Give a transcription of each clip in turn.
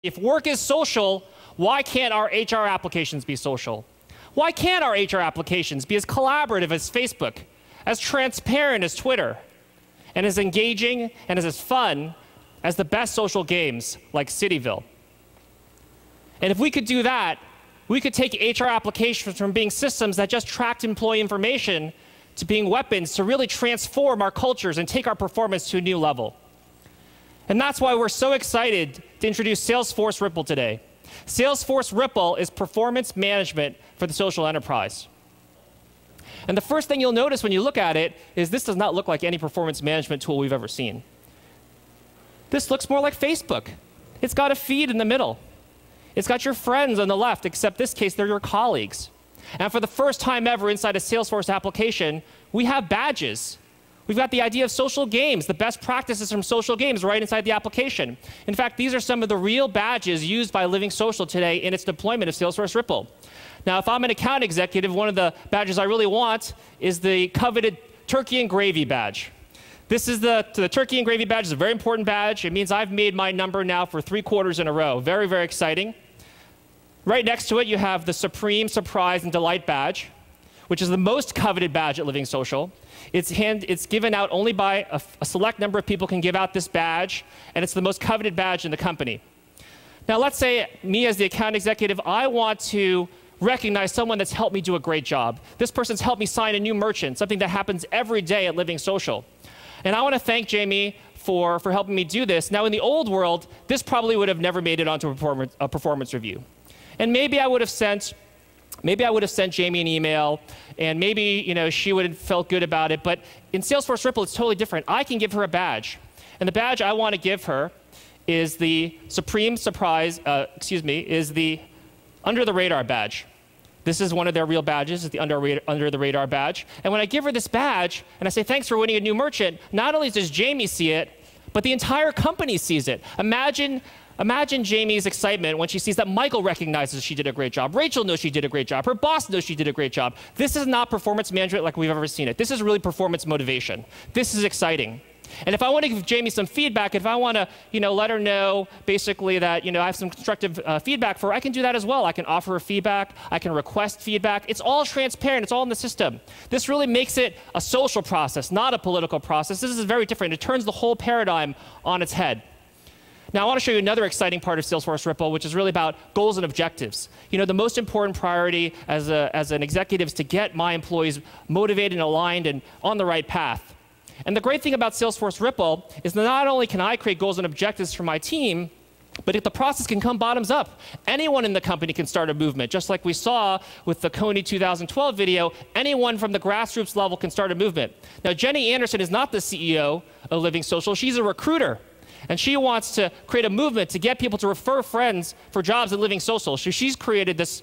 If work is social, why can't our HR applications be social? Why can't our HR applications be as collaborative as Facebook, as transparent as Twitter, and as engaging and as fun as the best social games like Cityville? And if we could do that, we could take HR applications from being systems that just tracked employee information to being weapons to really transform our cultures and take our performance to a new level. And that's why we're so excited to introduce Salesforce Rypple today. Salesforce Rypple is performance management for the social enterprise. And the first thing you'll notice when you look at it is this does not look like any performance management tool we've ever seen. This looks more like Facebook. It's got a feed in the middle. It's got your friends on the left, except this case, they're your colleagues. And for the first time ever inside a Salesforce application, we have badges. We've got the idea of social games, the best practices from social games right inside the application. In fact, these are some of the real badges used by Living Social today in its deployment of Salesforce Rypple. Now, if I'm an account executive, one of the badges I really want is the coveted turkey and gravy badge. This is the turkey and gravy badge is a very important badge. It means I've made my number now for 3 quarters in a row. Very, very exciting. Right next to it, you have the Supreme Surprise and Delight badge, which is the most coveted badge at Living Social. It's given out only by a select number of people can give out this badge, and it's the most coveted badge in the company. Now, let's say me as the account executive, I want to recognize someone that's helped me do a great job. This person's helped me sign a new merchant, something that happens every day at Living Social. And I want to thank Jamie for helping me do this. Now, in the old world, this probably would have never made it onto a performance review. And maybe I would have sent Jamie an email, and maybe she would have felt good about it. But in Salesforce Rypple, it's totally different. I can give her a badge. And the badge I want to give her is the Supreme Surprise, is the Under the Radar badge. This is one of their real badges, it's the Under the Radar badge. And when I give her this badge, and I say, thanks for winning a new merchant, not only does Jamie see it, but the entire company sees it. Imagine Jamie's excitement when she sees that Michael recognizes she did a great job. Rachel knows she did a great job. Her boss knows she did a great job. This is not performance management like we've ever seen it. This is really performance motivation. This is exciting. And if I want to give Jamie some feedback, if I want to let her know basically that I have some constructive feedback for her, I can do that as well. I can offer her feedback. I can request feedback. It's all transparent. It's all in the system. This really makes it a social process, not a political process. This is very different. It turns the whole paradigm on its head. Now, I want to show you another exciting part of Salesforce Rypple, which is really about goals and objectives. The most important priority as an executive is to get my employees motivated and aligned and on the right path. And the great thing about Salesforce Rypple is that not only can I create goals and objectives for my team, but if the process can come bottoms up. Anyone in the company can start a movement. Just like we saw with the Coney 2012 video, anyone from the grassroots level can start a movement. Now, Jenny Anderson is not the CEO of Living Social. She's a recruiter. And she wants to create a movement to get people to refer friends for jobs at Living Social. So she's created this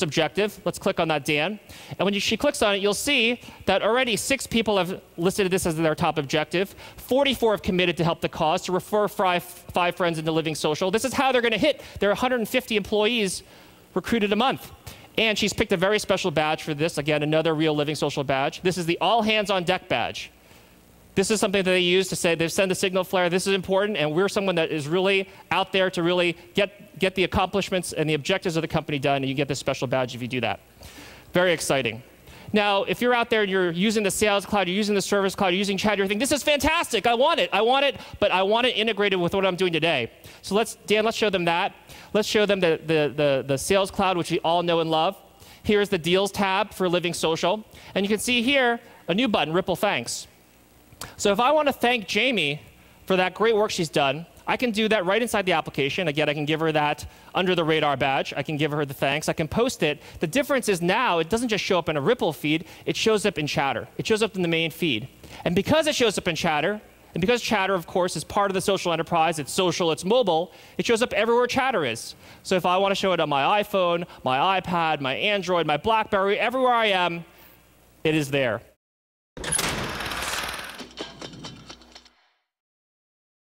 objective. Let's click on that, Dan. And when she clicks on it, you'll see that already 6 people have listed this as their top objective. 44 have committed to help the cause, to refer 5 friends into Living Social. This is how they're going to hit their 150 employees recruited a month. And she's picked a very special badge for this. Again, another real Living Social badge. This is the All Hands on Deck badge. This is something that they use to say they send a signal flare. This is important, and we're someone that is really out there to really get the accomplishments and the objectives of the company done, and you get this special badge if you do that. Very exciting. Now, if you're out there and you're using the Sales Cloud, you're using the Service Cloud, you're using Chat, you're thinking, this is fantastic, I want it, but I want it integrated with what I'm doing today. So Dan, let's show them that. Let's show them the Sales Cloud, which we all know and love. Here's the Deals tab for Living Social. And you can see here a new button, Rypple Thanks. So if I want to thank Jamie for that great work she's done, I can do that right inside the application. Again, I can give her that Under the Radar badge. I can give her the thanks. I can post it. The difference is now it doesn't just show up in a Rypple feed. It shows up in Chatter. It shows up in the main feed. And because it shows up in Chatter, and because Chatter, of course, is part of the social enterprise, it's social, it's mobile, it shows up everywhere Chatter is. So if I want to show it on my iPhone, my iPad, my Android, my BlackBerry, everywhere I am, it is there.